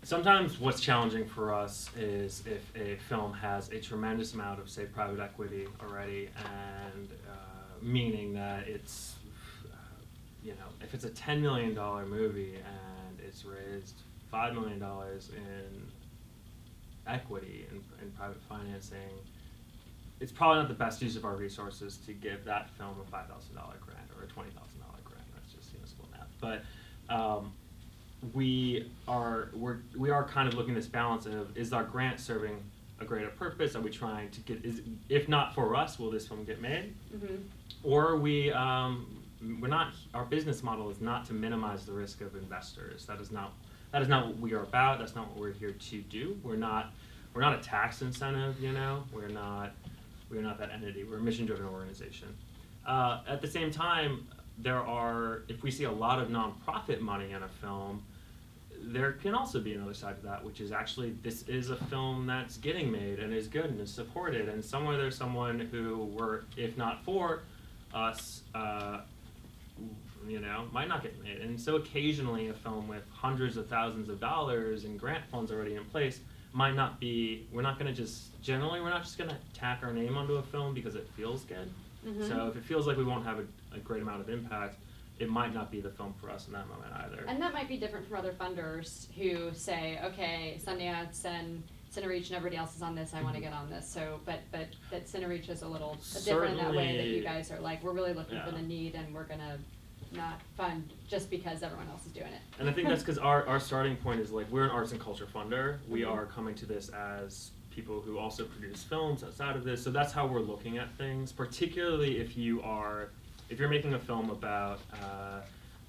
Sometimes what's challenging for us is if a film has a tremendous amount of, say, private equity already, and meaning that it's, if it's a $10 million movie and it's raised $5 million in equity in private financing, it's probably not the best use of our resources to give that film a $5,000 grant or a $20,000 grant. That's just simple math. But we are kind of looking at this balance of, is our grant serving a greater purpose? Are we trying to if not for us, will this film get made? Mm-hmm. Or are we're not, our business model is not to minimize the risk of investors. That is not what we are about. That's not what we're here to do. We're not a tax incentive, we're not that entity. We're a mission-driven organization. At the same time, if we see a lot of nonprofit money in a film, there can also be another side to that, which is actually this is a film that's getting made and is good and is supported, and somewhere there's someone who if not for us, might not get made. And so occasionally a film with hundreds of thousands of dollars and grant funds already in place might not be, we're not just going to tack our name onto a film because it feels good. Mm-hmm. So if it feels like we won't have a great amount of impact, it might not be the film for us in that moment either. And that might be different from other funders who say, okay, Sundance and Cinereach and everybody else is on this, I want to get on this. So, but that Cinereach is a little different in that way, that you guys are like, we're really looking for the need and we're going to not fund just because everyone else is doing it. And I think that's because our starting point is like, we're an arts and culture funder. We are coming to this as people who also produce films outside of this. So that's how we're looking at things, particularly if you're making a film about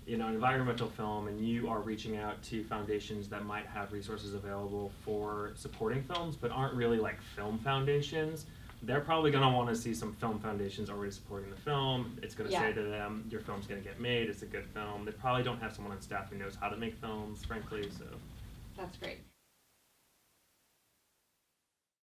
an environmental film and you are reaching out to foundations that might have resources available for supporting films but aren't really like film foundations. They're probably going to want to see some film foundations already supporting the film. It's going to say to them, your film's going to get made, it's a good film. They probably don't have someone on staff who knows how to make films, frankly. So that's great.